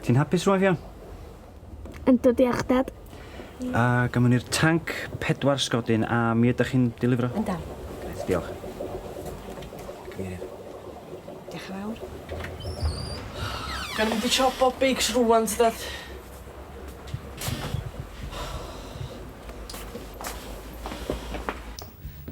Ti'n hapus rwan, Ffion? Yndw, diolch, Dad. A gymwn ni'r tanc 4 sgodyn a mi ydych chi'n delifro? Yndan. Grêt, diolch. Diolch yn fawr. Gan i wedi siop o bigs rwan, Dad.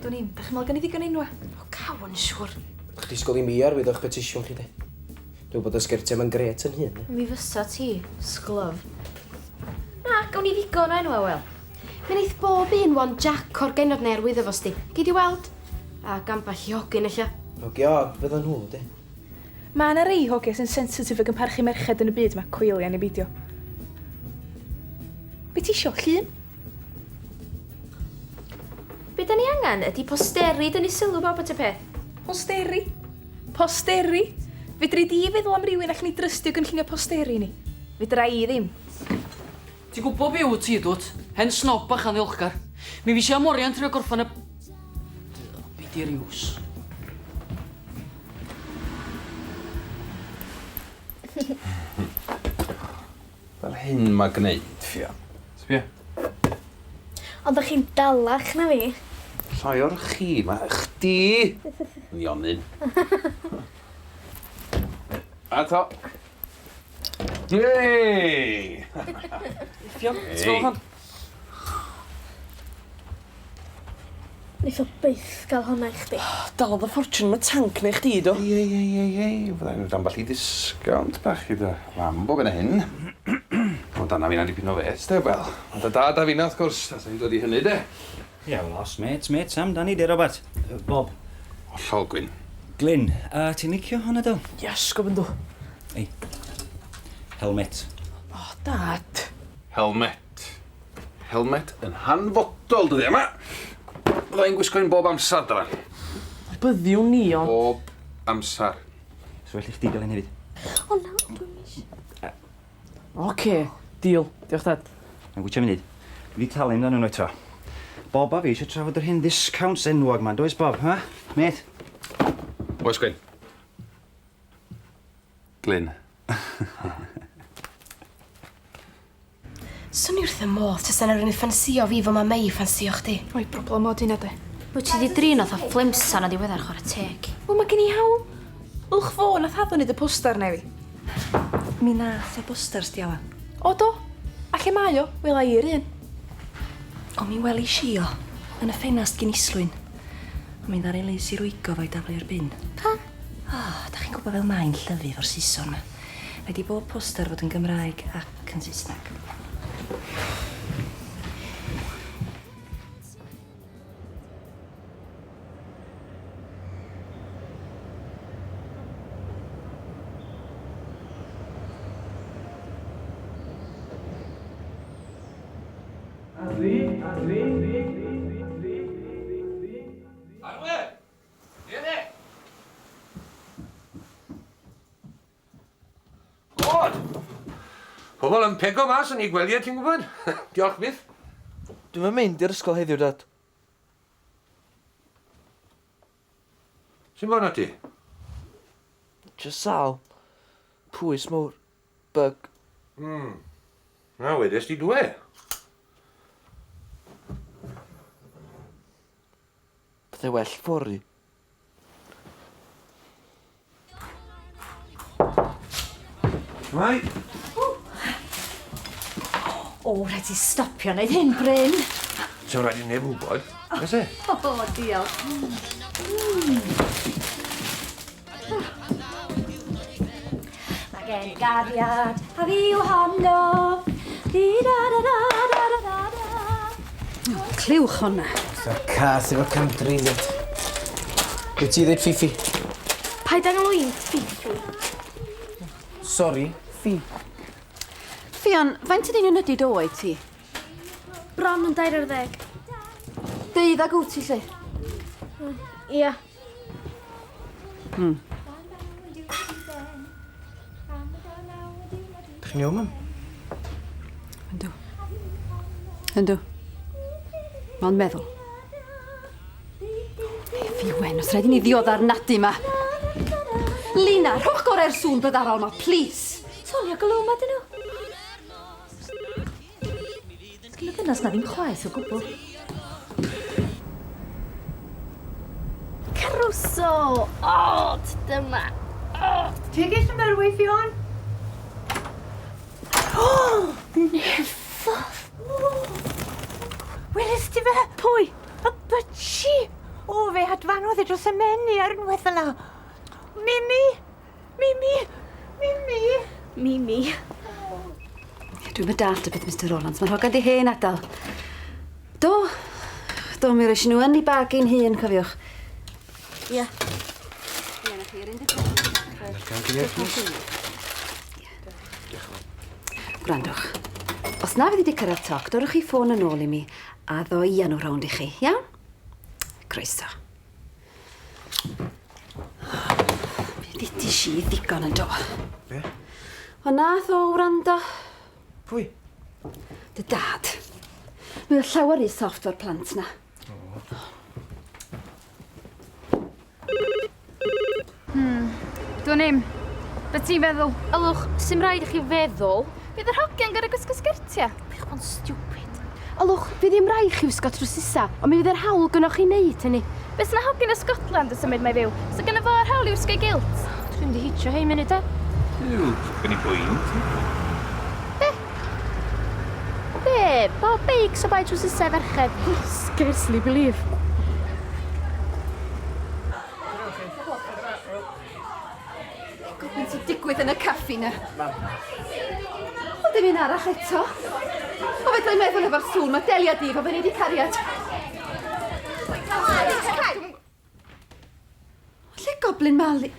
Dwi'n i'm, da chi'n meddwl gan i ddigon enwa? O, cawn, siwr. Chdi sgol i mi arwydd o'ch petisiwn chi, de. Dwi'n bod y sgertiau ma'n gret yn hyn. Mi fysa ti, sglof. Na, gawn ni ddigon o enwa, wel. Mae'n eith bob un wan Jack o'r genod neu arwydd efo sti. Gei di weld? A gamba lliogyn eich. Ogiog, fydda nhw, de. Mae yna rei hogia sy'n sensitif ag yn parchu merched yn y byd mae coelian i beidio. Be ti isio, llun? Be da ni angen ydy posteri dyn ni sylw bawb at y peth. Posteri? Posteri? Fedri di feddwl am rywun allan ni drystio gynllunio posteri ni? Fedra i ddim. Ti'n gwybod be wyt ti, dwt? Hen snob bach a ddiolchgar. Mi fi si amorian trio gorffan y... Be di'r iws? Fel hyn mae gwneud, Ffion. Sbia. Ond o'ch chi'n dalach na fi. Llai o'r chi, mae chdi yn ionyn. A to. Yey! Ffion, ti'n hon? Neith o byth gael honna i chdi. Dalodd y ffortiwn mae tanc neu chdi, do? Ei. Fyddai'n rhaid ambell i disgawnt bach i dy Lambo gyda hyn. O, dana fi'n dipyn o fes, de, wel. Ond y dad a fi'n wrth gwrs, as i'n dod i hynny, de. Ie, wel, os, mate, Sam, da ni, de, Robert. Bob. Hollol gwyn. Glyn, ti'n licio hwnna, Del? Yes, gofyn dw. Ei, helmet. O, Dad. Helmet. Helmet yn hanfodol, dyddi yma. Byddai'n gwisgo'n bob amser, dra. Byddiwn ni, ond... Bob amser. So well i chdi gael ein hefyd. O na, dwi'n eisiau. Oce, deal. Diolch, Dad. Mae'n gwytio munud. Dwi wedi talu amdano nhw eto. Bob a fi eisiau trafod yr hyn discounts enwog man, does Bob, ha? Mate? Oes Gwyn. Glyn. Swn i wrth y modd, tas yna rhywun ffansio fi fo mae Mae ffansio chdi. O'i broblem o dyna, de. Wyt ti di drin oedd o flimsan a diweddar chwarae teg. O, mae gen i hawl. Wlch ffôn a thaddo ni dy poster nefi. Mi nath y bosters diawa. O, do. A lle mae o? Wela i'r un. O mi weli si o, yn y ffenast gyn islwyn. O mi'n ddari leis i rwygo fo'i daflu'r bin. Pa? O, da chi'n gwybod fel mae'n llyfu fo'r sison ma. Rhaid i bob poster fod yn Gymraeg ac yn Saesneg. Pobl yn pego mas yn ei gweliau, ti'n gwybod? Diolch byth. Dwi'n mynd i'r ysgol heddiw, Dad. Sy'n bod na ti? Just sal. Pwys mawr. Bug. Na, wedes di dwe. Byddai well ffori. Mai? O, rhaid i stopio wneud hyn, Bryn. So'n rhaid i neb wybod. Nes e? O, diolch. Mae gen i gariad, a fi yw honno. Cliwch honna. Sa'r cath efo country, ddod. Be ti ddweud, Fifi? Paid angen Fifi. Sori, Fi. Ffion, faint ydyn nhw'n ydy oed ti? Bron yn 20. 12 wyt ti lle? Ia. Dych chi'n iawn, mam? Yndw. Yndw. Mae'n meddwl. Fiwen, os rhaid i ni ddiodd ar nadu ma. Lina, rhowch gorau'r sŵn byddarol ma, please. Tonio galwma dyn nhw. Sgyn y ddynas na ddim chwaith o gwbl. Carwso! O, dyma. Ti'n geis yn Mae Ffion? O, nefodd. Weles ti fe? Pwy? Y bytsi. O, fe hadfanodd e dros y menu ar unwaith yna. Mimi! Mimi! Mimi! Mimi. Dwi'n mynd dalt y beth, Mr Rowlands. Mae'n hogan di hen adal. Do, mi roes nhw yn ei bagi'n hun, cofiwch. Ie. Ie, na chi, yr un Gwrandwch. Os na fydd wedi cyrraedd toc, dorwch chi ffôn yn ôl i mi a ddo i enw Rownd i chi, iawn? Croeso. Bydd ti si ddigon yn do. Be? O nath o wrando. Pwy? Dy dad. Mae o llawer i soft o'r plant na. Dwi'n im. Be ti'n feddwl? Ylwch, sy'n rhaid i chi feddwl. Bydd yr hogiau'n gyda gwisgo sgirtiau. Bych bo'n stupid. Ylwch, fydd ddim rai chi wisgo trowsusa, ond mi fydd yr hawl gynnwch chi wneud hynny. Beth sy'n hogyn o Scotland yn symud Mae Ffion? So gyda fo ar hawl i wisgo gilt. Dwi'n di hitio hei munud e. Yw, gen i bwynt. Be? Bo beics o bai trowsusau ferched. Scarcely believe. Gwybod sy'n digwydd yn y caffi na. O, dim un arall eto. O, fedra i meddwl efo'r sŵn, mae delia di fo fe ni wedi cariad. Lle goblin mali?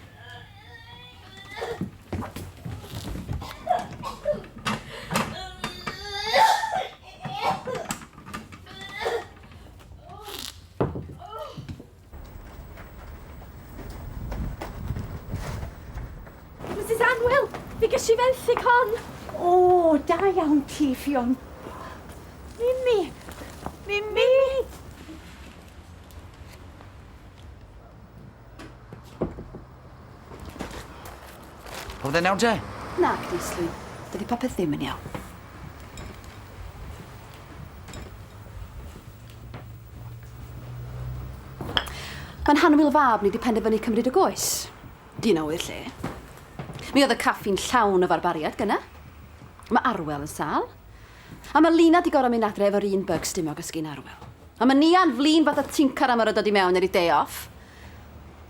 Mrs Anwyl, fi gysi fenthyg hon. O, da iawn ti, Ffion. Mimi! Mimi! Oedd e'n iawn te? Na, Gnislwyn. Dydy popeth ddim yn iawn. Mae'n Hanwyl fab ni wedi penderfynu cymryd y goes. Dyn awyr lle. Mi oedd y caffi'n llawn o farbariad gyna. Mae Arwel yn sal. A mae Lina di gorau mynd adre efo'r un bug stumog ysgyn Arwel. A mae Nian flin fath o tincar am yr dod i mewn ar ei day off.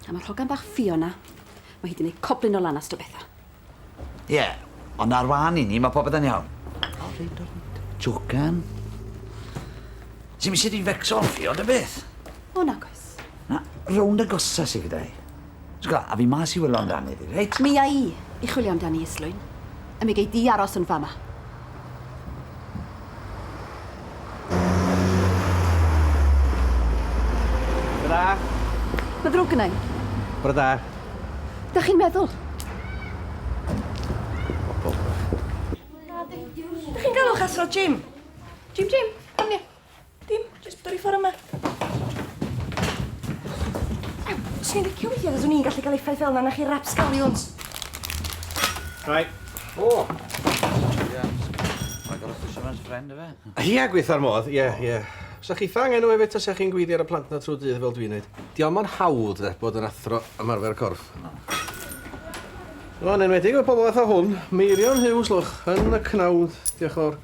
A mae'r hogan bach Ffion na. Mae hi wedi gwneud coblin o lanast o bethau. Ie, ond ar wan i ni, mae popeth yn iawn. O, reit. Jocan. Sy'n mi sydd i'n fecso o'n Ffion, dy beth? O, nag oes. Na, rownd y gosa sydd gyda'i. Sgla, a fi mas i wylo amdani di, reit? Mi a i chwilio amdani Islwyn. A mi gei di aros yn fama. Bra. Mae ddrwg gynnau. Bra da. Da chi'n meddwl? Da chi'n galw chasro Jim? Jim, am ni. Dim, jyst bod i ffordd yma. Swn i'n licio weithio, os o'n i'n gallu cael effaith fel na chi rapscallions. Rai. O! Ie, mae'n gorau fisherman's friend, efe? Ie, gweithio'r modd, ie. Sa chi ffang enw efo tas chi'n gweithio ar y plant na trwy dydd fel dwi'n neud. Diolch yn hawdd bod yn athro ymarfer corff. O'n enwedig o pobl fatha hwn, Meirion Hughes, lwch, yn y cnawd, diolch o'r.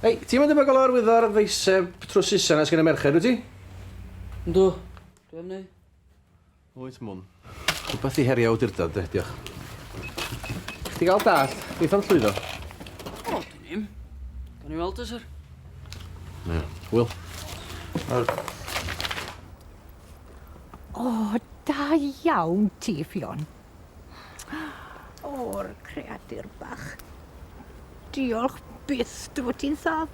Ei, ti'n mynd debygol o arwyddo'r feiseb trowsusa na sgen y merched, wyt ti? Yndw, dwi am neu. Oes mwn. Rhywbeth i herio awdurdod, de, diolch. Chdi gael dall, beth o'n llwyddo? O, dwi'n im. Gan i weld y, sir. Ie, Will. O, da iawn ti, Ffion. O'r creadur bach. Diolch byth, dy fod ti'n saff.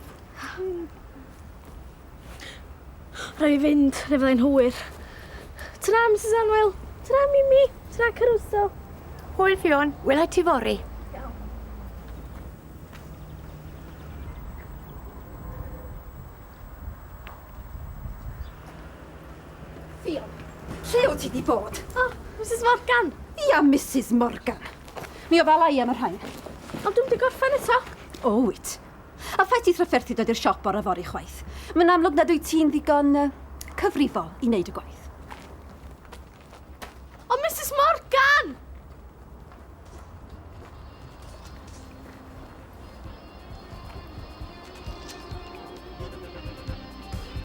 Rhaid i fynd, neu fyddai'n hwyr. Tyna, Mrs Anwyl. Tyna, Mimi. Tyna, Caruso. Hwyl, Ffion. Wela ti fori. Ffion, lle wyt ti di bod? O, Mrs Morgan. Ia, Mrs Morgan. Mi o fala i am yr rhain. Ond dwi'n di gorffen eto. O, wyt. A ffaith ti thrafferthu dod i'r siop o'r afori chwaith. Mae'n amlwg nad wyt ti'n ddigon cyfrifol i wneud y gwaith.